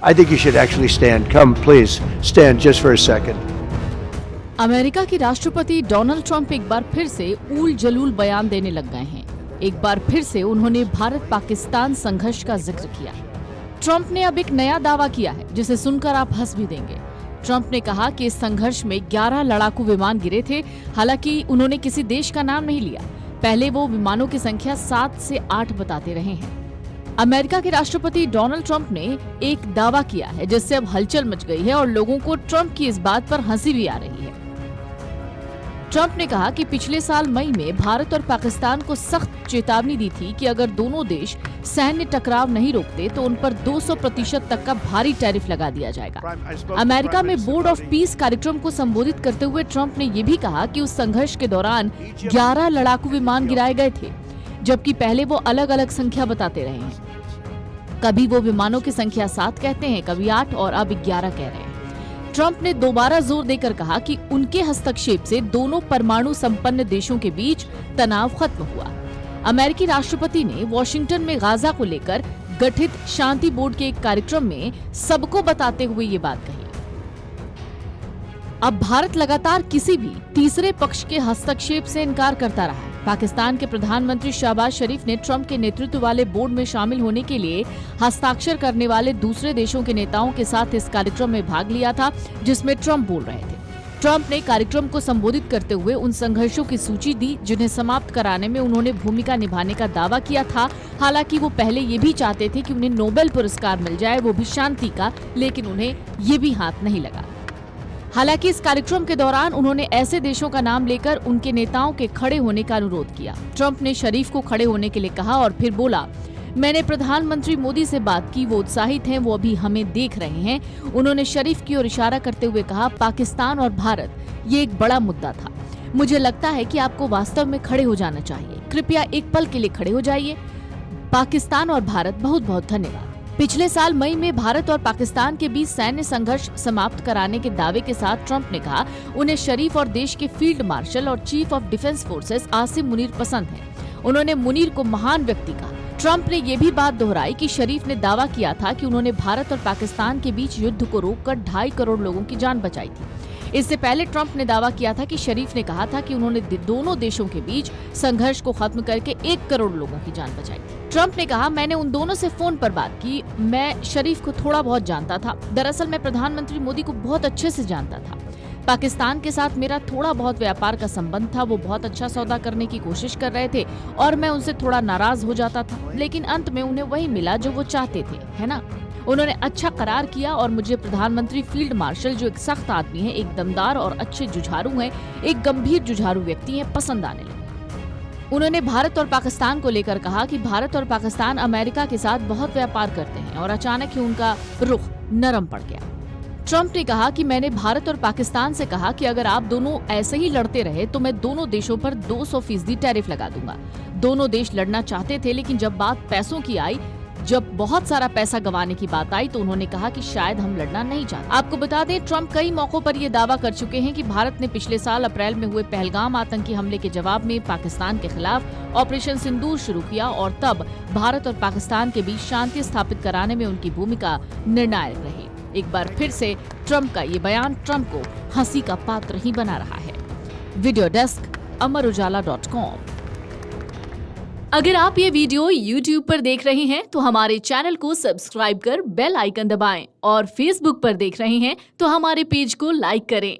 I think you should actually stand. Come, please, stand just for a second. America के राष्ट्रपति Donald Trump एक बार फिर से ऊल जलूल बयान देने लग गए हैं। एक बार फिर से उन्होंने भारत पाकिस्तान संघर्ष का जिक्र किया। ट्रंप ने अब एक नया दावा किया है जिसे सुनकर आप हंस भी देंगे। ट्रंप ने कहा कि इस संघर्ष में 11 लड़ाकू विमान गिरे थे। हालांकि उन्होंने किसी देश का नाम नहीं लिया। पहले वो विमानों की संख्या 7 से 8 बताते रहे हैं। अमेरिका के राष्ट्रपति डोनाल्ड ट्रंप ने एक दावा किया है जिससे अब हलचल मच गई है और लोगों को ट्रंप की इस बात पर हंसी भी आ रही है। ट्रंप ने कहा कि पिछले साल मई में भारत और पाकिस्तान को सख्त चेतावनी दी थी कि अगर दोनों देश सैन्य टकराव नहीं रोकते तो उन पर 200% तक का भारी टैरिफ लगा दिया जाएगा। अमेरिका में बोर्ड ऑफ पीस कार्यक्रम को संबोधित करते हुए ट्रंप ने ये भी कहा कि उस संघर्ष के दौरान 11 लड़ाकू विमान गिराए गए थे, जबकि पहले वो अलग अलग संख्या बताते रहे हैं। कभी वो विमानों की संख्या 7 कहते हैं, कभी 8 और अब 11 कह रहे हैं। ट्रंप ने दोबारा जोर देकर कहा कि उनके हस्तक्षेप से दोनों परमाणु संपन्न देशों के बीच तनाव खत्म हुआ। अमेरिकी राष्ट्रपति ने वॉशिंगटन में गाजा को लेकर गठित शांति बोर्ड के एक कार्यक्रम में सबको बताते हुए ये बात कही। अब भारत लगातार किसी भी तीसरे पक्ष के हस्तक्षेप से इनकार करता रहा है। पाकिस्तान के प्रधानमंत्री शहबाज शरीफ ने ट्रंप के नेतृत्व वाले बोर्ड में शामिल होने के लिए हस्ताक्षर करने वाले दूसरे देशों के नेताओं के साथ इस कार्यक्रम में भाग लिया था जिसमें ट्रंप बोल रहे थे। ट्रंप ने कार्यक्रम को संबोधित करते हुए उन संघर्षों की सूची दी जिन्हें समाप्त कराने में उन्होंने भूमिका निभाने का दावा किया था। हालांकि वो पहले ये भी चाहते थे कि उन्हें नोबेल पुरस्कार मिल जाए, वो भी शांति का, लेकिन उन्हें ये भी हाथ नहीं लगा। हालांकि इस कार्यक्रम के दौरान उन्होंने ऐसे देशों का नाम लेकर उनके नेताओं के खड़े होने का अनुरोध किया। ट्रंप ने शरीफ को खड़े होने के लिए कहा और फिर बोला, मैंने प्रधानमंत्री मोदी से बात की, वो उत्साहित हैं, वो अभी हमें देख रहे हैं। उन्होंने शरीफ की ओर इशारा करते हुए कहा, पाकिस्तान और भारत ये एक बड़ा मुद्दा था। मुझे लगता है कि आपको वास्तव में खड़े हो जाना चाहिए। कृपया एक पल के लिए खड़े हो जाइए। पाकिस्तान और भारत बहुत बहुत धन्यवाद। पिछले साल मई में भारत और पाकिस्तान के बीच सैन्य संघर्ष समाप्त कराने के दावे के साथ ट्रंप ने कहा उन्हें शरीफ और देश के फील्ड मार्शल और chief of defence forces Asim Munir पसंद हैं। उन्होंने मुनीर को महान व्यक्ति कहा। ट्रंप ने ये भी बात दोहराई कि शरीफ ने दावा किया था कि उन्होंने भारत और पाकिस्तान के बीच युद्ध को रोककर 2.5 करोड़ लोगों की जान बचाई थी। इससे पहले ट्रंप ने दावा किया था कि शरीफ ने कहा था कि उन्होंने दोनों देशों के बीच संघर्ष को खत्म करके 1 करोड़ लोगों की जान बचाई थी। ट्रंप ने कहा, मैंने उन दोनों से फोन पर बात की। मैं शरीफ को थोड़ा बहुत जानता था। दरअसल मैं प्रधानमंत्री मोदी को बहुत अच्छे से जानता था। पाकिस्तान के साथ मेरा थोड़ा बहुत व्यापार का संबंध था। वो बहुत अच्छा सौदा करने की कोशिश कर रहे थे और मैं उनसे थोड़ा नाराज हो जाता था, लेकिन अंत में उन्हें वही मिला जो वो चाहते थे, है ना। उन्होंने अच्छा करार किया और मुझे प्रधानमंत्री फील्ड मार्शल, जो एक सख्त आदमी है, एक दमदार और अच्छे जुझारू हैं, एक गंभीर जुझारू व्यक्ति हैं, पसंद आने लगे। उन्होंने भारत और पाकिस्तान को लेकर कहा कि भारत और पाकिस्तान अमेरिका के साथ बहुत व्यापार करते हैं और अचानक ही उनका रुख नरम पड़ गया। ट्रंप ने कहा कि मैंने भारत और पाकिस्तान से कहा कि अगर आप दोनों ऐसे ही लड़ते रहे तो मैं दोनों देशों पर 200% टैरिफ लगा दूंगा। दोनों देश लड़ना चाहते थे, लेकिन जब बात पैसों की आई, जब बहुत सारा पैसा गंवाने की बात आई, तो उन्होंने कहा कि शायद हम लड़ना नहीं चाहते। आपको बता दें, ट्रंप कई मौकों पर ये दावा कर चुके हैं कि भारत ने पिछले साल अप्रैल में हुए पहलगाम आतंकी हमले के जवाब में पाकिस्तान के खिलाफ ऑपरेशन सिंदूर शुरू किया और तब भारत और पाकिस्तान के बीच शांति स्थापित कराने में उनकी भूमिका निर्णायक रही। एक बार फिर से ट्रंप का ये बयान ट्रंप को हंसी का पात्र ही बना रहा है। Video desk amarujala.com। अगर आप ये वीडियो YouTube पर देख रहे हैं तो हमारे चैनल को सब्सक्राइब कर बेल आइकन दबाएं और Facebook पर देख रहे हैं तो हमारे पेज को लाइक करें।